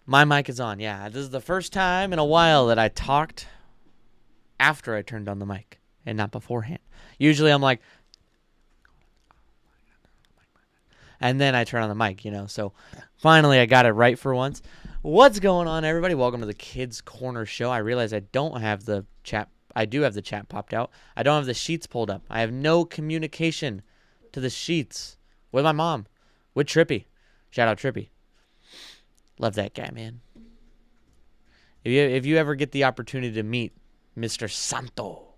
My mic is on, yeah. This is the first time in a while that I talked after I turned on the mic and not beforehand. Usually I'm like, and then I turn on the mic, So finally I got it right for once. What's going on, everybody? Welcome to the Kids Corner Show. I realize I don't have the chat. I do have the chat popped out. I don't have the sheets pulled up. I have no communication to the sheets with my mom, with Trippy. Shout out Trippy. Love that guy, man. If you ever get the opportunity to meet Mr. Santo,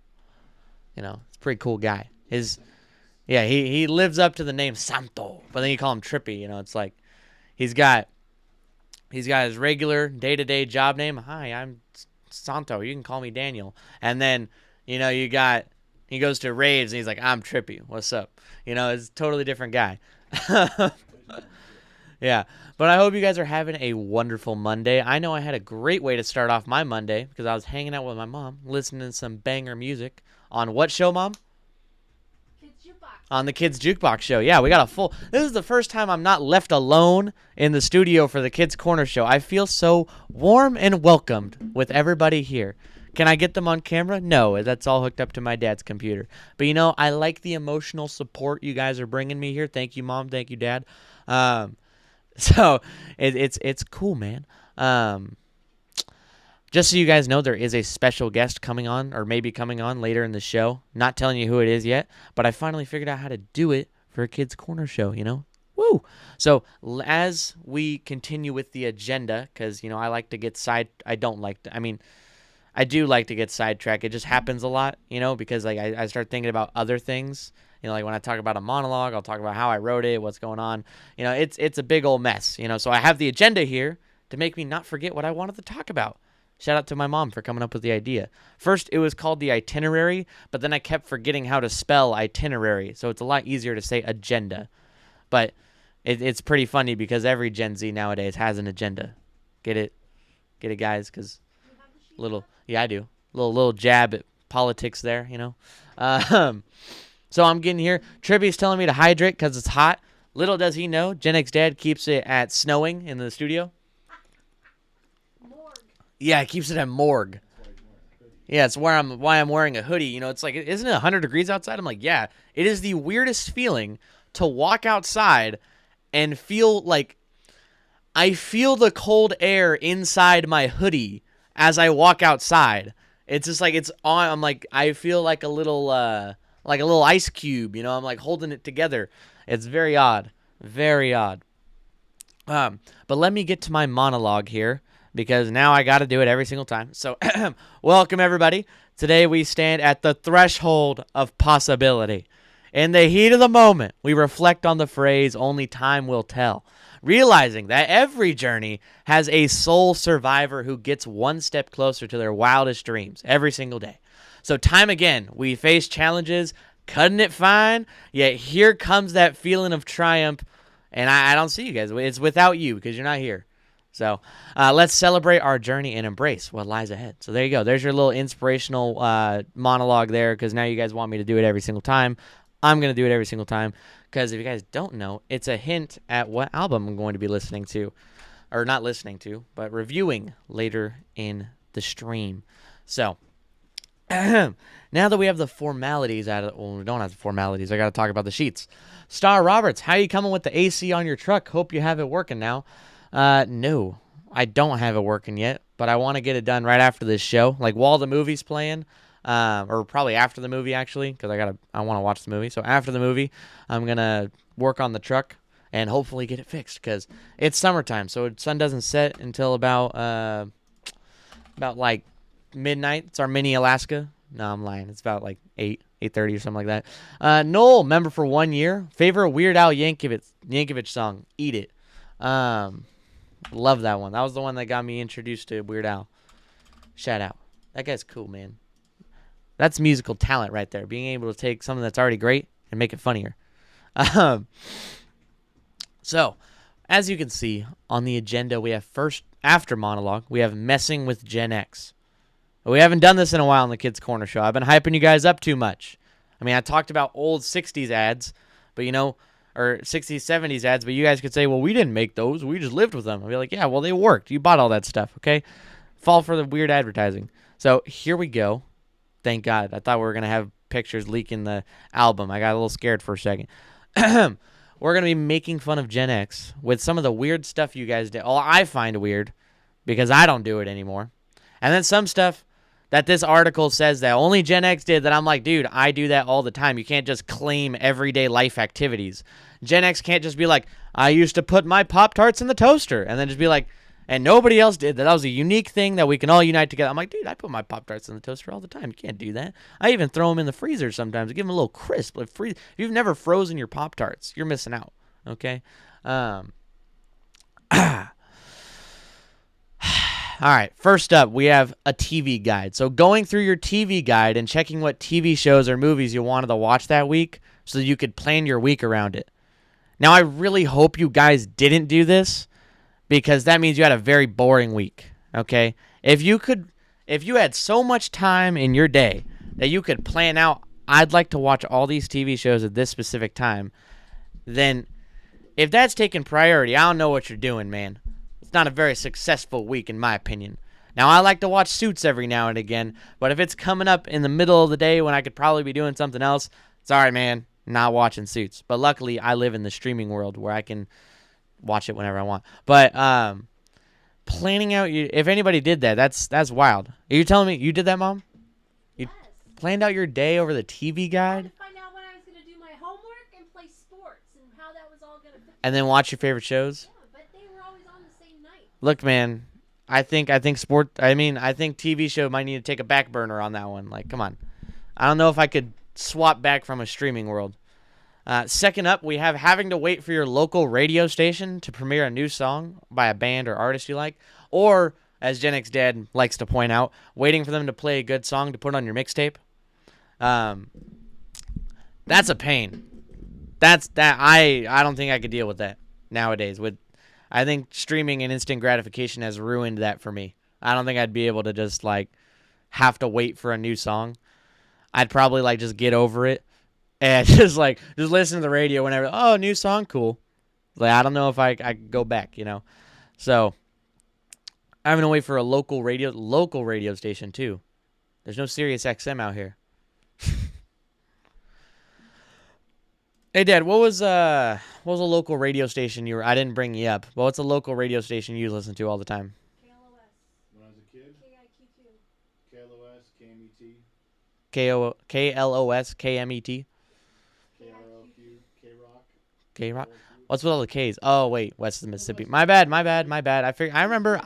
it's a pretty cool guy. He lives up to the name Santo, but then you call him Trippy. It's like he's got his regular day-to-day job name. Hi, I'm Santo. You can call me Daniel. And then he goes to raves and he's like, I'm Trippy. What's up? It's a totally different guy. Yeah, but I hope you guys are having a wonderful Monday. I know I had a great way to start off my Monday because I was hanging out with my mom, listening to some banger music on what show, Mom? On the Kids Jukebox Show. Yeah, we got a full... This is the first time I'm not left alone in the studio for the Kids Corner Show. I feel so warm and welcomed with everybody here. Can I get them on camera? No, that's all hooked up to my dad's computer. But, I like the emotional support you guys are bringing me here. Thank you, Mom. Thank you, Dad. So it's cool, man. Just so you guys know, there is a special guest coming on, or maybe coming on later in the show. Not telling you who it is yet, but I finally figured out how to do it for a Kids Corner Show, Woo! So as we continue with the agenda, because, I like to get I do like to get sidetracked. It just happens a lot, because I start thinking about other things. Like when I talk about a monologue, I'll talk about how I wrote it, what's going on. It's a big old mess, So I have the agenda here to make me not forget what I wanted to talk about. Shout out to my mom for coming up with the idea. First, it was called the itinerary, but then I kept forgetting how to spell itinerary, so it's a lot easier to say agenda. But it's pretty funny because every Gen Z nowadays has an agenda. Get it? Get it, guys? Because yeah, I do. Little jab at politics there, So I'm getting here. Trippy's telling me to hydrate because it's hot. Little does he know, Gen X Dad keeps it at snowing in the studio. Morgue. Yeah, he keeps it at morgue. Yeah, it's why I'm wearing a hoodie. It's like, isn't it 100 degrees outside? I'm like, yeah. It is the weirdest feeling to walk outside and feel like I feel the cold air inside my hoodie as I walk outside. It's just like it's on. I'm like, I feel like a little ice cube, I'm like holding it together. It's very odd. Very odd. But let me get to my monologue here because now I got to do it every single time. So welcome, everybody. Today we stand at the threshold of possibility. In the heat of the moment, we reflect on the phrase, only time will tell, realizing that every journey has a soul survivor who gets one step closer to their wildest dreams every single day. So time again, we face challenges, cutting it fine, yet here comes that feeling of triumph, and I don't see you guys. It's without you because you're not here. So let's celebrate our journey and embrace what lies ahead. So there you go. There's your little inspirational monologue there because now you guys want me to do it every single time. I'm going to do it every single time because if you guys don't know, it's a hint at what album I'm going to be listening to. Or not listening to, but reviewing later in the stream. So... now that we have the formalities out of we don't have the formalities. I got to talk about the sheets. Star Roberts, how you coming with the AC on your truck? Hope you have it working now. No, I don't have it working yet, but I want to get it done right after this show, like while the movie's playing, or probably after the movie actually, because I want to watch the movie. So after the movie, I'm gonna work on the truck and hopefully get it fixed because it's summertime, so sun doesn't set until about like midnight. It's our mini Alaska. No, I'm lying. It's about like 8:30 or something like that. Noel, member for 1 year. Favorite Weird Al Yankovic song, Eat It. Love that one. That was the one that got me introduced to Weird Al. Shout out. That guy's cool, man. That's musical talent right there. Being able to take something that's already great and make it funnier. So, as you can see on the agenda, we have first, after monologue, we have messing with Gen X. We haven't done this in a while on the Kids Corner Show. I've been hyping you guys up too much. I mean, I talked about old 60s ads, but or 60s, 70s ads, but you guys could say, well, we didn't make those. We just lived with them. I'd be like, yeah, well, they worked. You bought all that stuff, okay? Fall for the weird advertising. So here we go. Thank God. I thought we were going to have pictures leaking the album. I got a little scared for a second. We're going to be making fun of Gen X with some of the weird stuff you guys did. Oh, I find weird because I don't do it anymore. And then some stuff that this article says that only Gen X did that I'm like, dude, I do that all the time. You can't just claim everyday life activities. Gen X can't just be like, I used to put my Pop-Tarts in the toaster, and then just be like, and nobody else did that. That was a unique thing that we can all unite together. I'm like, dude, I put my Pop-Tarts in the toaster all the time. You can't do that. I even throw them in the freezer sometimes to give them a little crisp. Like if you've never frozen your Pop-Tarts, you're missing out, okay? All right, first up, we have a TV guide. So going through your TV guide and checking what TV shows or movies you wanted to watch that week so that you could plan your week around it. Now, I really hope you guys didn't do this because that means you had a very boring week, okay? If you had so much time in your day that you could plan out, I'd like to watch all these TV shows at this specific time, then if that's taking priority, I don't know what you're doing, man. It's not a very successful week, in my opinion. Now, I like to watch Suits every now and again, but if it's coming up in the middle of the day when I could probably be doing something else, sorry, man, not watching Suits. But luckily, I live in the streaming world where I can watch it whenever I want. But planning out, if anybody did that, that's wild. Are you telling me you did that, Mom? You planned out your day over the TV guide? I had to find out when I was going to do my homework and play sports and how that was all going to fit. And then watch your favorite shows? Yeah, but they were always on the same night. Look, man, I think TV show might need to take a back burner on that one. Like, come on. I don't know if I could swap back from a streaming world. Second up, we have having to wait for your local radio station to premiere a new song by a band or artist you like. Or, as Gen X Dad likes to point out, waiting for them to play a good song to put on your mixtape. That's a pain. I don't think I could deal with that nowadays. I think streaming and instant gratification has ruined that for me. I don't think I'd be able to just like have to wait for a new song. I'd probably like just get over it and just listen to the radio whenever. Oh, new song, cool. Like I don't know if I could go back, you know. So I'm gonna wait for a local radio station too. There's no Sirius XM out here. Hey, Dad, what was a local radio station I didn't bring you up. Well, what's a local radio station you listen to all the time? KLOS. When I was a kid? KIQ2. KLOS, KMET. KLOS, KMET. KRLQ, K-Rock. K-Rock. What's with all the K's? Oh, wait, west of the Mississippi. My bad. I remember.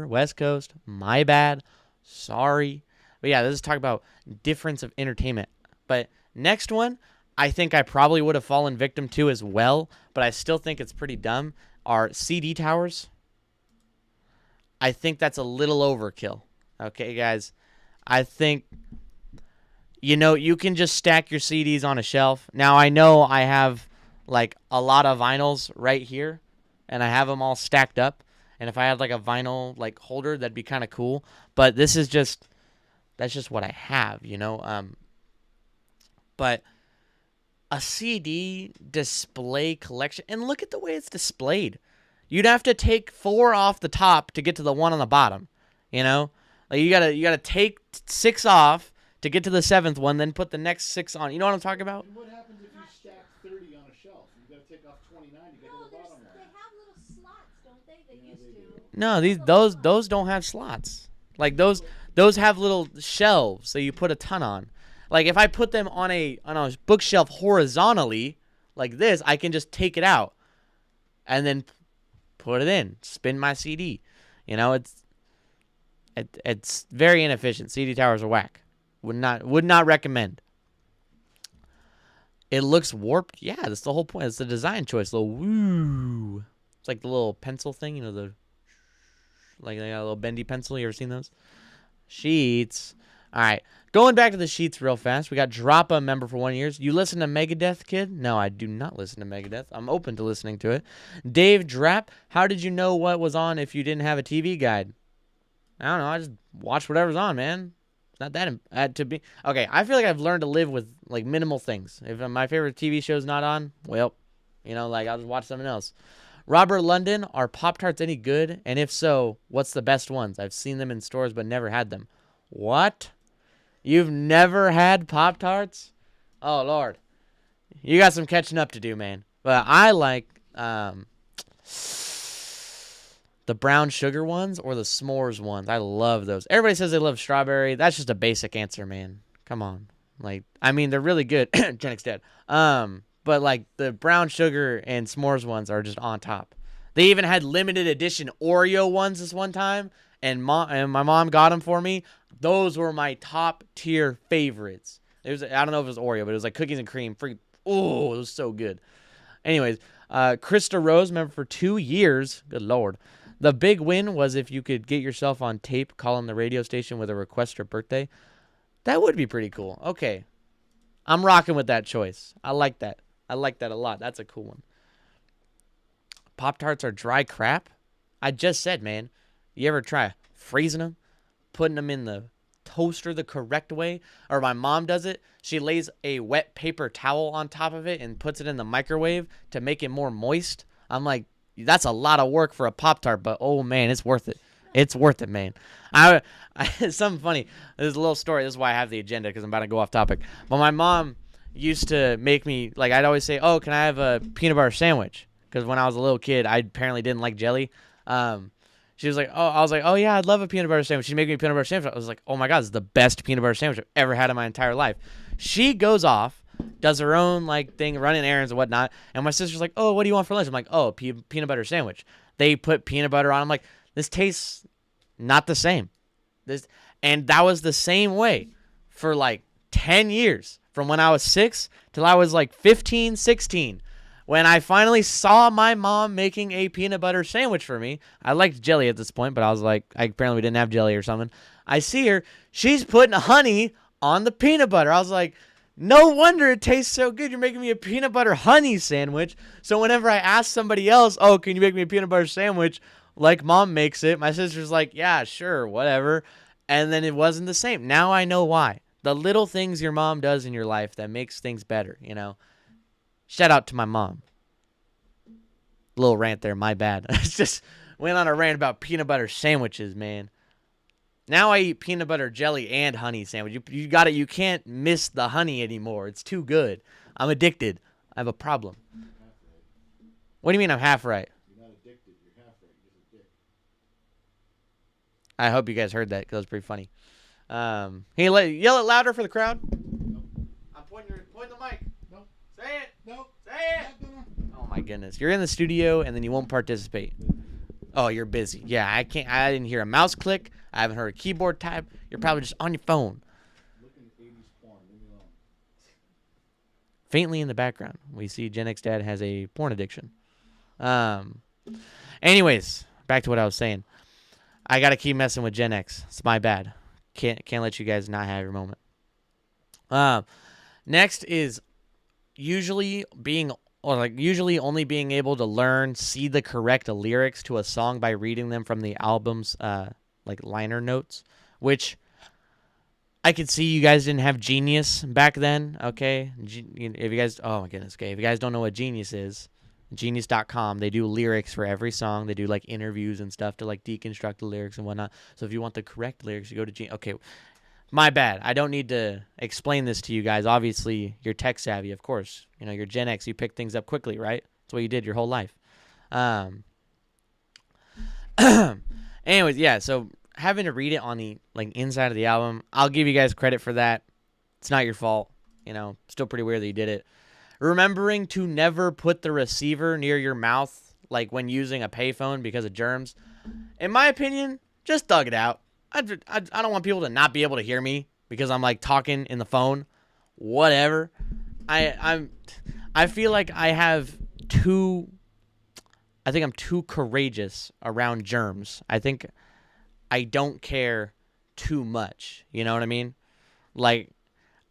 West Coast. My bad. Sorry. But yeah, this is talking about difference of entertainment. But next one, I think I probably would have fallen victim to as well, but I still think it's pretty dumb, are CD towers. I think that's a little overkill. Okay, guys? I think, you can just stack your CDs on a shelf. Now, I know I have, like, a lot of vinyls right here, and I have them all stacked up. And if I had, like, a vinyl, like, holder, that'd be kind of cool. But that's just what I have, But a CD display collection, and look at the way it's displayed. You'd have to take 4 off the top to get to the 1 on the bottom, Like you gotta take 6 off to get to the 7th one, then put the next 6 on. You know what I'm talking about? And what happens if you stack 30 on a shelf? You gotta take off 29 to get to the bottom one. They have little slots, don't they? They used to. No, those don't have slots. Like those have little shelves that you put a ton on. Like if I put them on a bookshelf horizontally, like this, I can just take it out and then put it in, spin my CD. It's very inefficient. CD towers are whack. Would not recommend. It looks warped. Yeah, that's the whole point. It's the design choice. Little woo. It's like the little pencil thing, like they got a little bendy pencil. You ever seen those? Sheets. All right. Going back to the sheets real fast. We got Droppa, member for 1 year. You listen to Megadeth, kid? No, I do not listen to Megadeth. I'm open to listening to it. Dave Drapp, how did you know what was on if you didn't have a TV guide? I don't know. I just watched whatever's on, man. Not that to be okay. I feel like I've learned to live with like minimal things. If my favorite TV show's not on, well, like I'll just watch something else. Robert London, are Pop-Tarts any good? And if so, what's the best ones? I've seen them in stores but never had them. What? You've never had Pop-Tarts? Oh Lord, you got some catching up to do, man. But I like the brown sugar ones or the s'mores ones. I love those. Everybody says they love strawberry. That's just a basic answer, man. Come on. Like, I mean, they're really good. Genix dead. But like the brown sugar and s'mores ones are just on top. They even had limited edition Oreo ones this one time, and my mom got them for me. Those were my top tier favorites. I don't know if it was Oreo, but it was like cookies and cream. Oh, it was so good. Anyways, Krista Rose, member for 2 years. Good Lord. The big win was if you could get yourself on tape calling the radio station with a request for birthday. That would be pretty cool. Okay. I'm rocking with that choice. I like that. I like that a lot. That's a cool one. Pop-Tarts are dry crap? I just said, man. You ever try freezing them? Putting them in the toaster the correct way? Or my mom does it. She lays a wet paper towel on top of it and puts it in the microwave to make it more moist. I'm like, that's a lot of work for a Pop-Tart, but oh man, it's worth it. It's worth it, man. Something funny. There's a little story. This is why I have the agenda, because I'm about to go off topic. But my mom used to make me, like, I'd always say, oh, can I have a peanut butter sandwich? Because when I was a little kid, I apparently didn't like jelly. She was like, I was like, oh yeah, I'd love a peanut butter sandwich. She'd make me a peanut butter sandwich. I was like, oh my God, this is the best peanut butter sandwich I've ever had in my entire life. She goes off, does her own like thing, running errands and whatnot. And my sister's like, oh, what do you want for lunch? I'm like, oh, peanut butter sandwich. They put peanut butter on. I'm like, this tastes not the same. And that was the same way for like 10 years, from when I was 6 till I was like 15, 16. When I finally saw my mom making a peanut butter sandwich for me. I liked jelly at this point, but I was like, apparently we didn't have jelly or something. I see her, she's putting honey on the peanut butter. I was like, no wonder it tastes so good. You're making me a peanut butter honey sandwich. So whenever I ask somebody else, oh, can you make me a peanut butter sandwich like mom makes it? My sister's like, yeah, sure, whatever. And then it wasn't the same. Now I know why. The little things your mom does in your life that makes things better, Shout out to my mom. Little rant there, my bad. I just went on a rant about peanut butter sandwiches, man. Now I eat peanut butter jelly and honey sandwich. You got it. You can't miss the honey anymore. It's too good. I'm addicted. I have a problem. What do you mean I'm half right? You're not addicted. You're half right. You're just a dick. I hope you guys heard that because it was pretty funny. Can you yell it louder for the crowd? Nope. I'm pointing the mic. Nope. Say it. Nope. Say it. Oh my goodness. You're in the studio and then you won't participate. Oh, you're busy. Yeah, I didn't hear a mouse click. I haven't heard a keyboard type. You're probably just on your phone. Looking at 80s porn. Leave me alone. Faintly in the background, we see Gen X Dad has a porn addiction. Anyways, back to what I was saying. I gotta keep messing with Gen X. It's my bad. Can't let you guys not have your moment. Next is usually only being able to see the correct lyrics to a song by reading them from the album's liner notes, which I could see you guys didn't have Genius back then. Okay, if you guys, oh my goodness, okay, if you guys don't know what Genius is, Genius.com, they do lyrics for every song. They do like interviews and stuff to like deconstruct the lyrics and whatnot. So if you want the correct lyrics, you go to Genius. Okay, my bad. I don't need to explain this to you guys. Obviously, you're tech savvy, of course. You're Gen X. You pick things up quickly, right? That's what you did your whole life. Anyways, yeah. So having to read it on the inside of the album, I'll give you guys credit for that. It's not your fault. Still pretty weird that you did it. Remembering to never put the receiver near your mouth, like when using a payphone because of germs. In my opinion, just thug it out. I don't want people to not be able to hear me because I'm talking in the phone. Whatever. I feel like I think I'm too courageous around germs. I think I don't care too much. You know what I mean?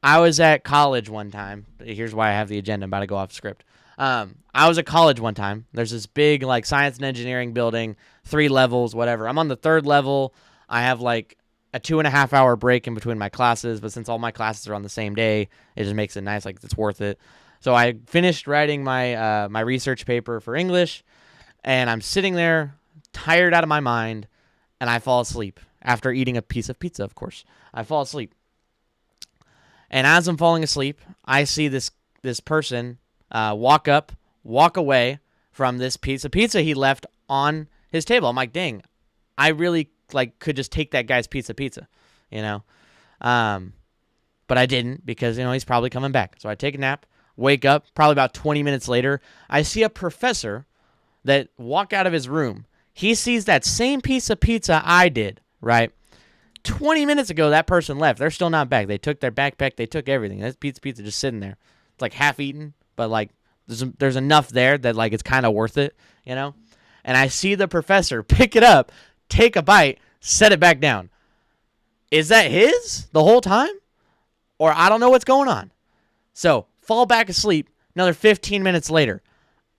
I was at college one time. Here's why I have the agenda. I'm about to go off script. I was at college one time. There's this big science and engineering building, 3 levels, whatever. I'm on the 3rd level. I have a 2.5 hour break in between my classes, but since all my classes are on the same day, it just makes it nice. Like, it's worth it. So I finished writing my my research paper for English, and I'm sitting there tired out of my mind, and I fall asleep after eating a piece of pizza, of course. I fall asleep. And as I'm falling asleep, I see this person walk away from this piece of pizza he left on his table. I'm like, dang, I really could just take that guy's piece of pizza, you know. But I didn't, because he's probably coming back. So I take a nap, wake up, probably about 20 minutes later, I see a professor that walk out of his room. He sees that same piece of pizza I did, right? 20 minutes ago, that person left. They're still not back. They took their backpack. They took everything. That pizza just sitting there. It's like half eaten, but like there's enough there that like it's kind of worth it, you know? And I see the professor pick it up, take a bite, set it back down. Is that his the whole time? Or I don't know what's going on. So, fall back asleep. Another 15 minutes later,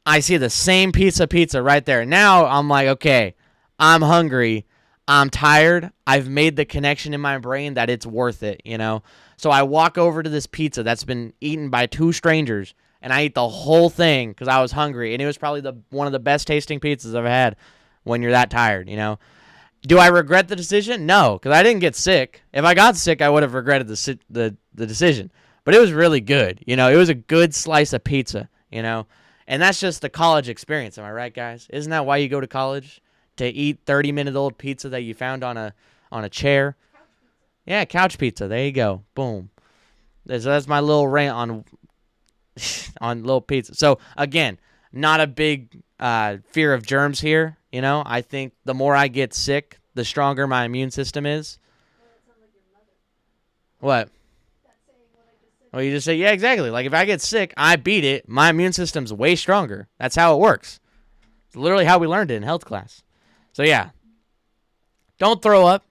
I see the same piece of pizza right there. Now I'm like, okay, I'm hungry. I'm tired. I've made the connection in my brain that it's worth it, you know? So I walk over to this pizza that's been eaten by two strangers, and I eat the whole thing because I was hungry. And it was probably one of the best tasting pizzas I've had when you're that tired, you know? Do I regret the decision? No, because I didn't get sick. If I got sick, I would have regretted the decision. But it was really good, you know? It was a good slice of pizza, you know? And that's just the college experience, am I right, guys? Isn't that why you go to college? To eat 30-minute-old pizza that you found on a chair? Yeah, couch pizza. There you go. Boom. That's my little rant on little pizza. So, again, not a big fear of germs here, you know? I think the more I get sick, the stronger my immune system is. What? Well, you just say, yeah, exactly. Like, if I get sick, I beat it, my immune system's way stronger. That's how it works. It's literally how we learned it in health class. So, yeah. Don't throw up.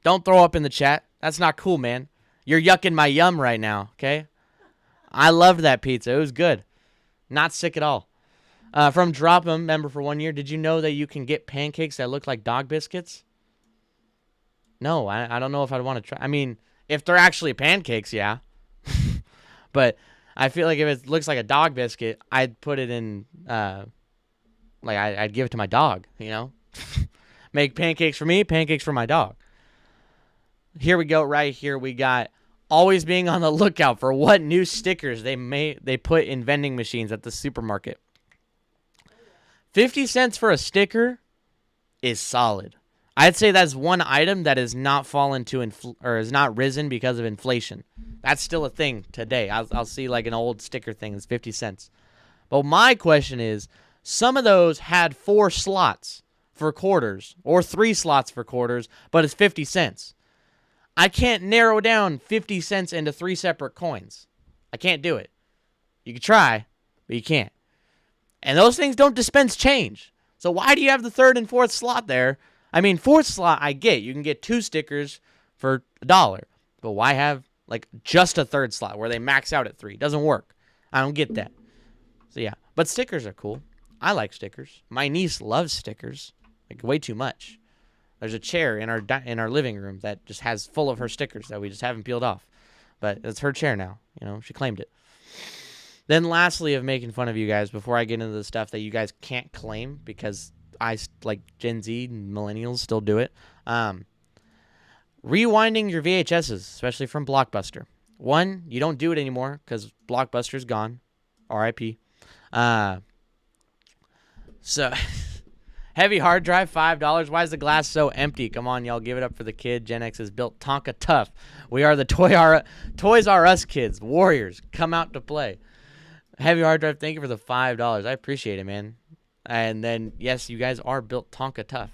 Don't throw up in the chat. That's not cool, man. You're yucking my yum right now, okay? I loved that pizza. It was good. Not sick at all. From Drop 'em, member for 1 year, did you know that you can get pancakes that look like dog biscuits? No, I don't know if I'd want to try. I mean, if they're actually pancakes, yeah. But I feel like if it looks like a dog biscuit, I'd put it in, I'd give it to my dog, you know? Make pancakes for me, pancakes for my dog. Here we go, right here we got always being on the lookout for what new stickers they put in vending machines at the supermarket. 50 cents for a sticker is solid. I'd say that's one item that has not fallen to or has not risen because of inflation. That's still a thing today. I'll see like an old sticker thing that's 50 cents. But my question is, some of those had 4 slots for quarters or 3 slots for quarters, but it's 50 cents. I can't narrow down 50 cents into 3 separate coins. I can't do it. You can try, but you can't. And those things don't dispense change. So why do you have the 3rd and 4th slot there? I mean, 4th slot, I get. You can get 2 stickers for $1. But why have, like, just a 3rd slot where they max out at 3? It doesn't work. I don't get that. So, yeah. But stickers are cool. I like stickers. My niece loves stickers. Like, way too much. There's a chair in our living room that just has full of her stickers that we just haven't peeled off. But it's her chair now. You know, she claimed it. Then lastly of making fun of you guys, before I get into the stuff that you guys can't claim because like Gen Z and millennials still do it. Rewinding your VHSs, especially from Blockbuster. One, you don't do it anymore because Blockbuster's gone. R.I.P. So, heavy hard drive, $5. Why is the glass so empty? Come on, y'all, give it up for the kid. Gen X is built Tonka tough. We are the Toys R Us kids. Warriors, come out to play. Heavy hard drive, thank you for the $5. I appreciate it, man. And then, yes, you guys are built Tonka tough.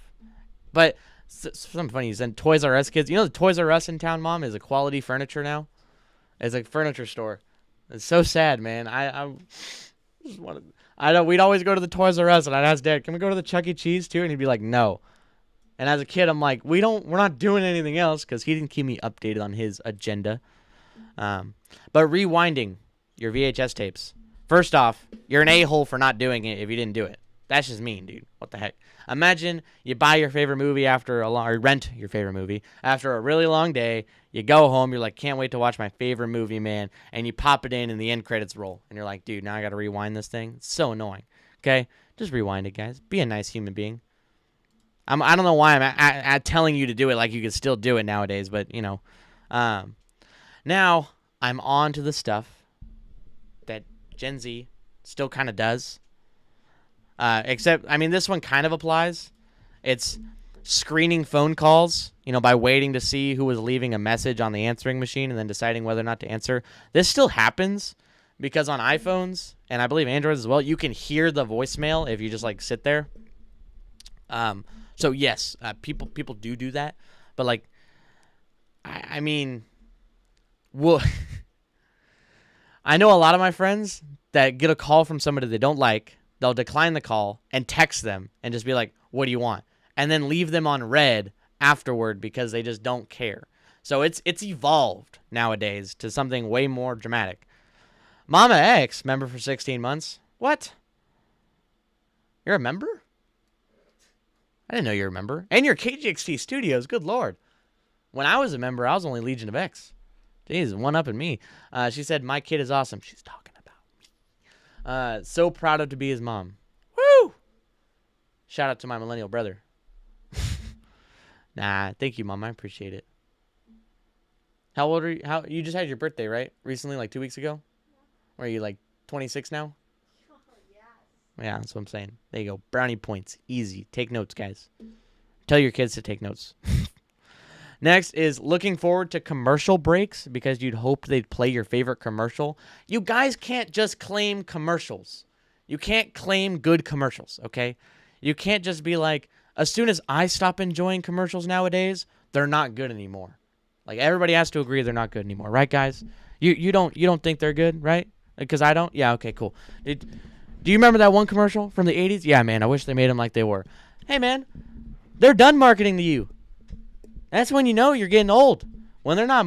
But something funny, you said Toys R Us kids. You know the Toys R Us in town, Mom, is a quality furniture now? It's a furniture store. It's so sad, man. I just wanted... I know we'd always go to the Toys R Us, and I'd ask Dad, "Can we go to the Chuck E. Cheese too?" And he'd be like, "No." And as a kid, I'm like, we're not doing anything else because he didn't keep me updated on his agenda. But rewinding your VHS tapes. First off, you're an a-hole for not doing it if you didn't do it. That's just mean, dude. What the heck? Imagine you buy your favorite movie after a long, or rent your favorite movie after a really long day. You go home, you're like, can't wait to watch my favorite movie, man. And you pop it in, and the end credits roll, and you're like, dude, now I got to rewind this thing. It's so annoying. Okay, just rewind it, guys. Be a nice human being. I don't know why I'm telling you to do it like you can still do it nowadays, but you know. Now I'm on to the stuff that Gen Z still kind of does. Except, I mean, this one kind of applies. It's screening phone calls, by waiting to see who was leaving a message on the answering machine and then deciding whether or not to answer. This still happens because on iPhones, and I believe Androids as well, you can hear the voicemail if you just, like, sit there. So, yes, people do that. But, like, I mean, well, I know a lot of my friends that get a call from somebody they don't like. They'll decline the call and text them and just be like, what do you want? And then leave them on red afterward because they just don't care. So it's evolved nowadays to something way more dramatic. Mama X, member for 16 months. What? You're a member? I didn't know you were a member. And you're KGXT Studios. Good Lord. When I was a member, I was only Legion of X. Jeez, one up in me. She said, my kid is awesome. She's talking about me. So proud of to be his mom. Woo! Shout out to my millennial brother. Nah, thank you, Mom. I appreciate it. How old are you? You just had your birthday, right? Recently, like 2 weeks ago? Or are you like 26 now? Oh, yes. Yeah, that's what I'm saying. There you go. Brownie points. Easy. Take notes, guys. Tell your kids to take notes. Next is looking forward to commercial breaks because you'd hope they'd play your favorite commercial. You guys can't just claim commercials. You can't claim good commercials, okay? You can't just be like, as soon as I stop enjoying commercials nowadays, they're not good anymore. Like, everybody has to agree they're not good anymore, right, guys? You don't think they're good, right? Because I don't? Yeah, okay, cool. Do you remember that one commercial from the 80s? Yeah, man, I wish they made them like they were. Hey, man, they're done marketing to you. That's when you know you're getting old. When they're not,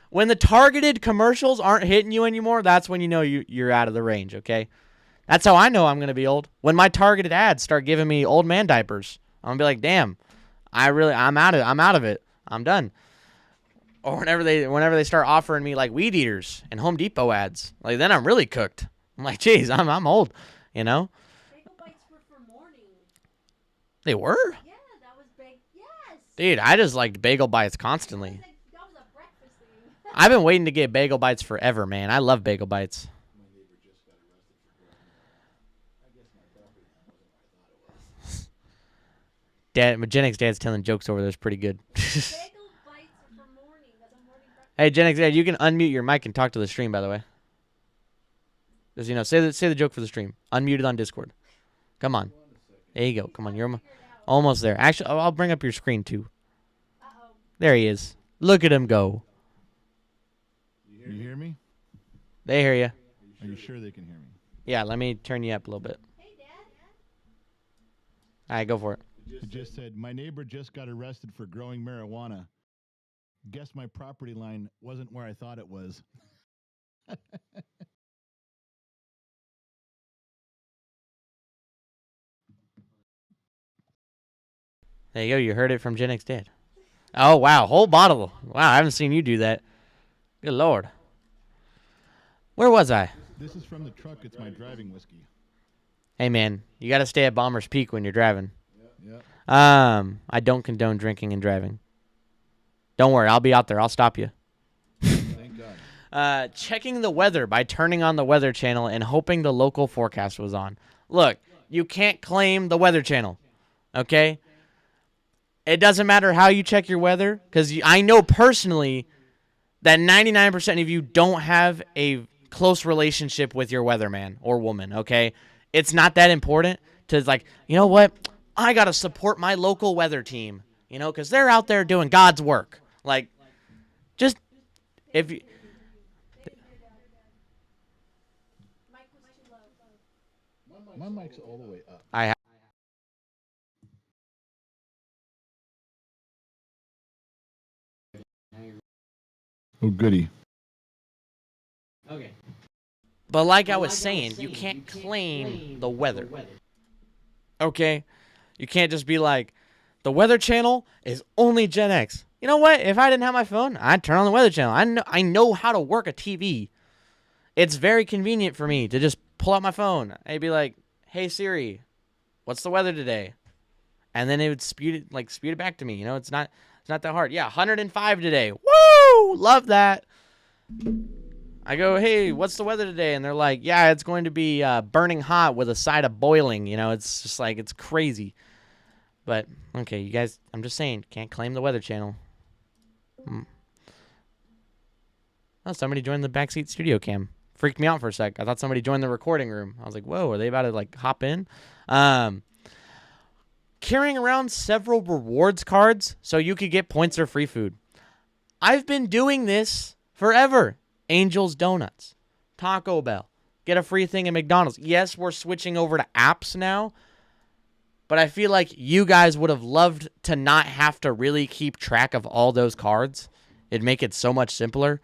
when the targeted commercials aren't hitting you anymore, that's when you know you're out of the range, okay? That's how I know I'm gonna be old. When my targeted ads start giving me old man diapers, I'm gonna be like, damn, I'm out of it. I'm done. Or whenever they start offering me like weed eaters and Home Depot ads, like then I'm really cooked. I'm like, geez, I'm old, you know. Bagel bites were for morning. They were? Yeah, that was big. Yes. Dude, I just liked bagel bites constantly. That was a breakfast thing. I've been waiting to get bagel bites forever, man. I love bagel bites. My neighbor just got arrested for growing marijuana. I guess my property wasn't what I thought it was. Gen X Dad's telling jokes over there is pretty good. Bagel bites are for morning. That's a morning breakfast. Hey, Gen X Dad, you can unmute your mic and talk to the stream, by the way. Just, say the joke for the stream. Unmute it on Discord. Come on. There you go. Come on, you're almost there. Actually, I'll bring up your screen, too. Uh-oh. There he is. Look at him go. You hear me? They hear you. Are you sure they can hear me? Yeah, let me turn you up a little bit. Hey, Dad. All right, go for it. It just said, my neighbor just got arrested for growing marijuana. Guess my property line wasn't where I thought it was. There you go. You heard it from Gen X Dad. Oh, wow. Whole bottle. Wow, I haven't seen you do that. Good Lord. Where was I? This is from the truck. It's my driving whiskey. Hey, man, you got to stay at Bomber's Peak when you're driving. Yep. I don't condone drinking and driving. Don't worry. I'll be out there. I'll stop you. Thank God. Checking the weather by turning on the Weather Channel and hoping the local forecast was on. Look, you can't claim the Weather Channel, okay? It doesn't matter how you check your weather, because I know personally that 99% of you don't have a close relationship with your weatherman or woman, okay? It's not that important to, like, you know what? I got to support my local weather team, because they're out there doing God's work. Like, just, if you... Mike was too low. My mic's all the way up. Oh, goody. Okay. But like I was saying, you can't claim the weather. Okay? You can't just be like, the Weather Channel is only Gen X. You know what? If I didn't have my phone, I'd turn on the Weather Channel. I know how to work a TV. It's very convenient for me to just pull out my phone. I'd be like, hey Siri, what's the weather today? And then it would speed it back to me. You know, it's not that hard. Yeah, 105 today. Woo! Love that. I go, hey, what's the weather today? And they're like, yeah, it's going to be burning hot with a side of boiling. You know, it's just like, it's crazy. But, okay, you guys, I'm just saying, can't claim the Weather Channel. Oh, somebody joined the backseat studio cam. Freaked me out for a sec. I thought somebody joined the recording room. I was like, whoa, are they about to, like, hop in? Carrying around several rewards cards so you could get points or free food. I've been doing this forever. Angel's Donuts, Taco Bell, get a free thing at McDonald's. Yes, we're switching over to apps now, but I feel like you guys would have loved to not have to really keep track of all those cards. It'd make it so much simpler.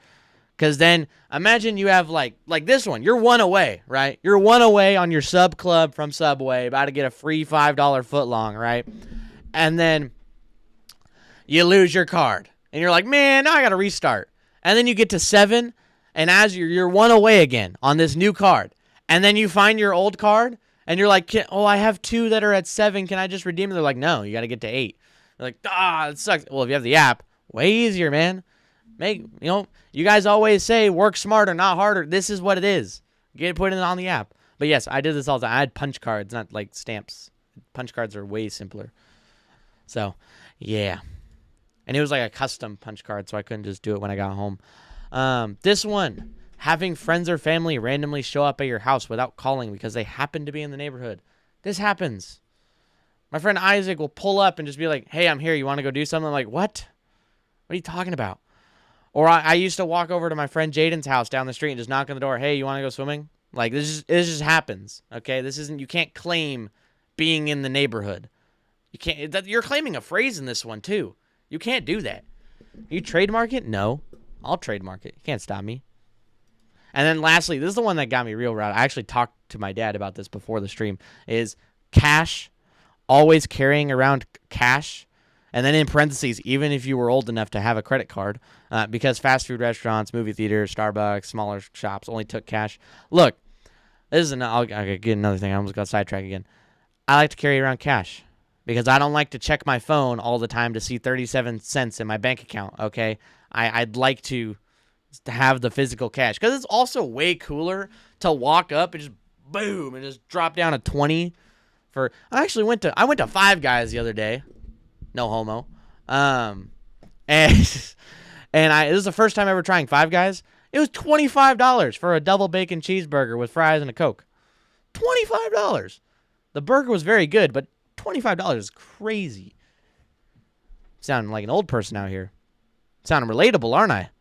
Because then imagine you have like this one. You're one away, right? You're one away on your sub club from Subway, about to get a free $5 footlong, right? And then you lose your card. And you're like, man, now I got to restart. And then you get to 7, and as you're one away again on this new card. And then you find your old card, and you're like, I have 2 that are at 7. Can I just redeem them? They're like, no, you got to get to 8. You're like, it sucks. Well, if you have the app, way easier, man. You guys always say work smarter, not harder. This is what it is. Put it on the app. But yes, I did this all the time. I had punch cards, not like stamps. Punch cards are way simpler. So, yeah. And it was like a custom punch card, so I couldn't just do it when I got home. This one, having friends or family randomly show up at your house without calling because they happen to be in the neighborhood. This happens. My friend Isaac will pull up and just be like, hey, I'm here. You want to go do something? I'm like, what? What are you talking about? Or I used to walk over to my friend Jaden's house down the street and just knock on the door. Hey, you want to go swimming? Like, this just happens, okay? You can't claim being in the neighborhood. You're claiming a phrase in this one, too. You can't do that. You trademark it? No. I'll trademark it. You can't stop me. And then lastly, this is the one that got me real riled. I actually talked to my dad about this before the stream, is cash, always carrying around cash. And then in parentheses, even if you were old enough to have a credit card, because fast food restaurants, movie theaters, Starbucks, smaller shops only took cash. Look, I'll get another thing. I almost got sidetracked again. I like to carry around cash because I don't like to check my phone all the time to see 37 cents in my bank account, okay? I'd like to have the physical cash because it's also way cooler to walk up and just boom and just drop down a 20 for. I went to Five Guys the other day. No homo. And this is the first time ever trying Five Guys. It was $25 for a double bacon cheeseburger with fries and a Coke. $25. The burger was very good, but $25 is crazy. Sounding like an old person out here. Sounding relatable, aren't I?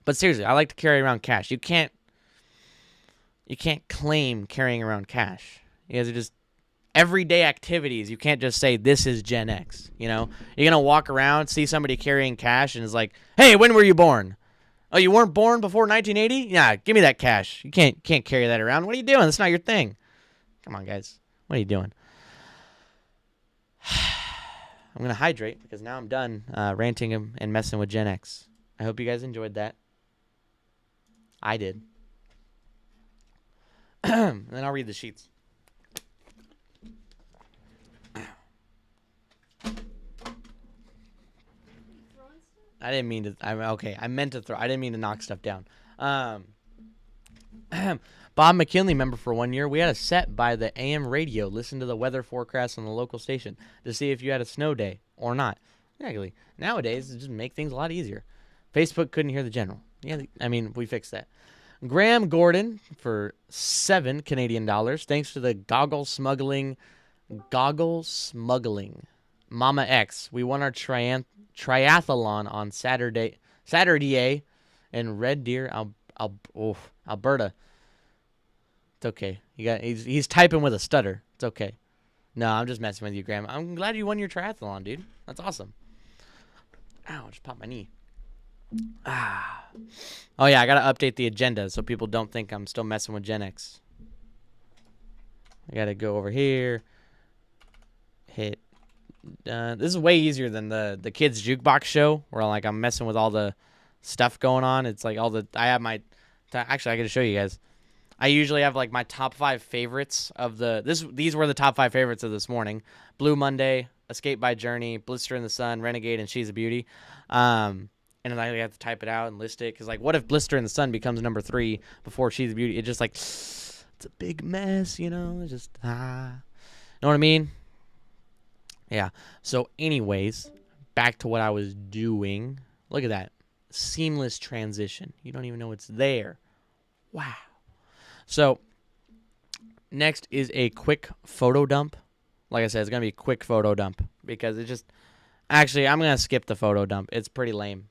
But seriously, I like to carry around cash. You can't claim carrying around cash. You guys are just everyday activities. You can't just say this is Gen X. You know, you're gonna walk around, see somebody carrying cash, and it's like, hey, when were you born? Oh, you weren't born before 1980? Yeah, give me that cash. You can't carry that around. What are you doing? That's not your thing. Come on, guys. What are you doing? I'm going to hydrate because now I'm done ranting and messing with Gen X. I hope you guys enjoyed that. I did. And then I'll read the sheets. I didn't mean to. I meant to throw. I didn't mean to knock stuff down. Bob McKinley, member for 1 year. We had a set by the AM radio. Listen to the weather forecast on the local station to see if you had a snow day or not. Exactly. Nowadays, it just make things a lot easier. Facebook couldn't hear the general. Yeah, I mean, we fixed that. Graham Gordon for $7 Canadian. Thanks to the goggle smuggling. Mama X. We won our triathlon on Saturday in Red Deer, Alberta. It's okay. He's typing with a stutter. It's okay. No, I'm just messing with you, Graham. I'm glad you won your triathlon, dude. That's awesome. Ow, just popped my knee. Oh yeah, I gotta update the agenda so people don't think I'm still messing with Gen X. I got to go over here. Hit. This is way easier than the kids jukebox show where like I'm messing with all the stuff going on. It's like I have my actually I got to show you guys. I usually have like my top 5 favorites of these were the top 5 favorites of this morning. Blue Monday, Escape by Journey, Blister in the Sun, Renegade, and She's a Beauty. And then I have to type it out and list it because like what if Blister in the Sun becomes number 3 before She's a Beauty? It just like it's a big mess, you know. It's just know what I mean? Yeah. So, anyways, back to what I was doing. Look at that. Seamless transition. You don't even know it's there. Wow. So, next is a quick photo dump. Like I said, it's going to be a quick photo dump because it just... Actually, I'm going to skip the photo dump. It's pretty lame.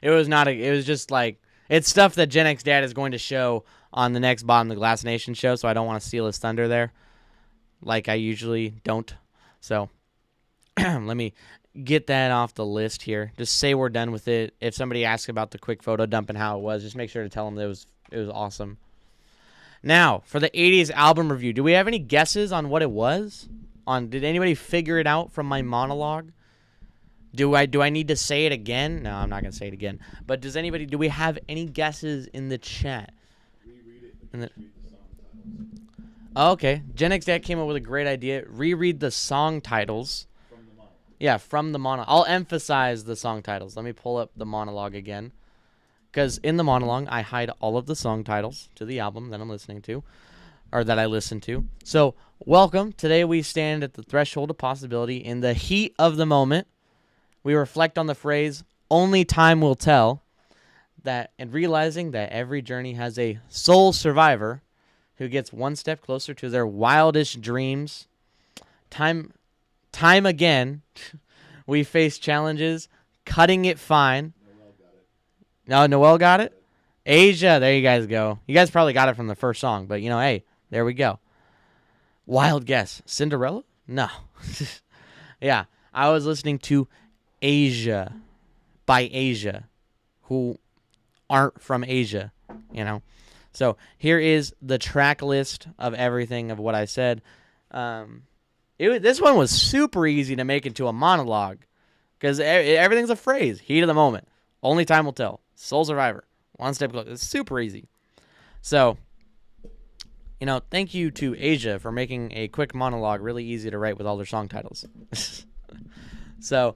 It was just like... It's stuff that Gen X Dad is going to show on the next Bottom of the Glass Nation show, so I don't want to steal his thunder there. Like I usually don't. So... Let me get that off the list here. Just say we're done with it. If somebody asks about the quick photo dump and how it was, just make sure to tell them that it was awesome. Now, for the 80s album review, do we have any guesses on what it was? Did anybody figure it out from my monologue? Do I need to say it again? No, I'm not going to say it again. But do we have any guesses in the chat? Reread it. In the- Read the song titles Oh, okay. Gen X Dad came up with a great idea. Reread the song titles. from the monologue. Yeah, from the monologue. I'll emphasize the song titles. Let me pull up the monologue again. Because in the monologue, I hide all of the song titles to the album that I'm listening to, or that I listen to. So, welcome. Today we stand at the threshold of possibility. In the heat of the moment, we reflect on the phrase, only time will tell, and realizing that every journey has a sole survivor who gets one step closer to their wildest dreams. Time again, we face challenges, cutting it fine. Noel got it. No, Noel got it? Asia, there you guys go. You guys probably got it from the first song, but, hey, there we go. Wild guess. Cinderella? No. Yeah, I was listening to Asia by Asia, who aren't from Asia, So here is the track list of everything of what I said. This one was super easy to make into a monologue because everything's a phrase. Heat of the moment. Only time will tell. Soul Survivor. One step closer. It's super easy. So, thank you to Asia for making a quick monologue really easy to write with all their song titles. So,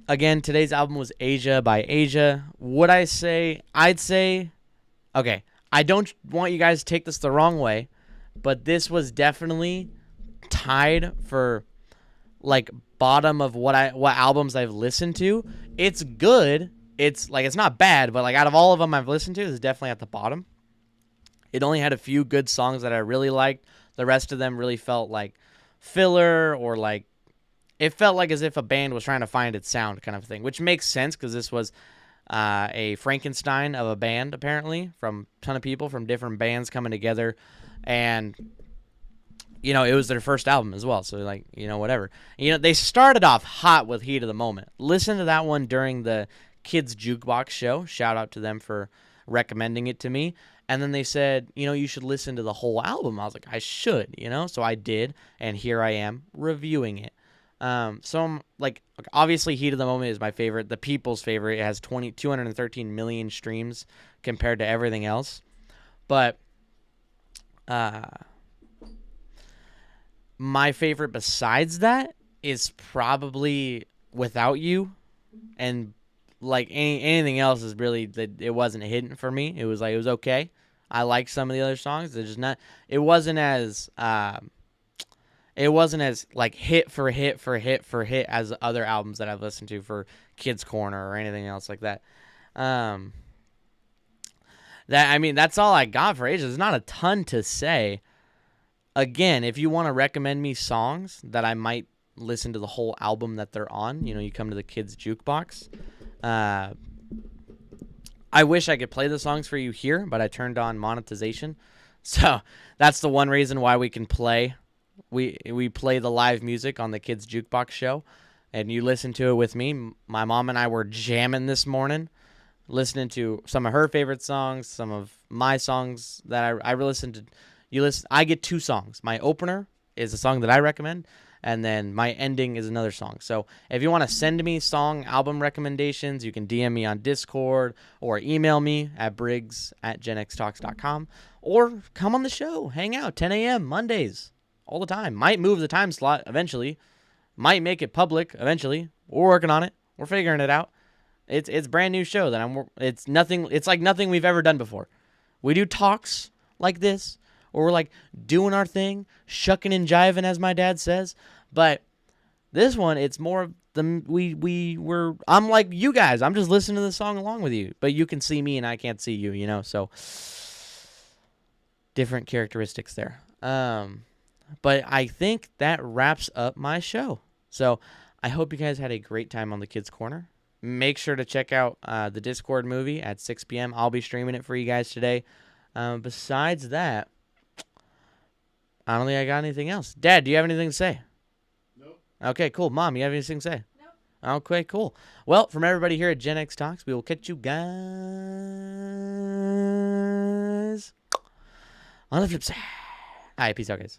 again, today's album was Asia by Asia. Would I say, okay, I don't want you guys to take this the wrong way, but this was definitely tied for like bottom of what albums I've listened to. It's good. It's not bad, but like out of all of them I've listened to, it's definitely at the bottom. It only had a few good songs that I really liked. The rest of them really felt like filler or like it felt like as if a band was trying to find its sound kind of thing, which makes sense because this was a Frankenstein of a band, apparently, from a ton of people from different bands coming together. And, it was their first album as well. So, whatever. They started off hot with Heat of the Moment. Listen to that one during the Kids Jukebox show. Shout out to them for recommending it to me. And then they said, you should listen to the whole album. I was like, I should, So I did. And here I am reviewing it. So I'm like, obviously Heat of the Moment is my favorite, the people's favorite. It has 213 million streams compared to everything else. But, my favorite besides that is probably Without You. And like anything else is really, it wasn't hitting for me. It was okay. I like some of the other songs. It wasn't as like hit for hit for hit for hit as other albums that I've listened to for Kids Corner or anything else like that. That's all I got for Asia. There's not a ton to say. Again, if you want to recommend me songs that I might listen to the whole album that they're on, you come to the Kids Jukebox. I wish I could play the songs for you here, but I turned on monetization. So that's the one reason why we can play. We play the live music on the Kids Jukebox show, and you listen to it with me. My mom and I were jamming this morning, listening to some of her favorite songs, some of my songs that I listened to. You listen. I get 2 songs. My opener is a song that I recommend, and then my ending is another song. So if you want to send me song album recommendations, you can DM me on Discord or email me at briggs@genxtalks.com, or come on the show, hang out, 10 a.m. Mondays, all the time. Might move the time slot eventually. Might make it public eventually. We're working on it. We're figuring it out. It's a brand new show that it's nothing. It's like nothing we've ever done before. We do talks like this, or we're like doing our thing, shucking and jiving, as my dad says. But this one, it's more of I'm like you guys. I'm just listening to the song along with you, but you can see me and I can't see you, so different characteristics there. But I think that wraps up my show. So I hope you guys had a great time on the Kids Corner. Make sure to check out the Discord movie at 6 p.m. I'll be streaming it for you guys today. Besides that, I don't think I got anything else. Dad, do you have anything to say? Nope. Okay, cool. Mom, you have anything to say? Nope. Okay, cool. Well, from everybody here at Gen X Talks, we will catch you guys on the flip side. All right, peace out, guys.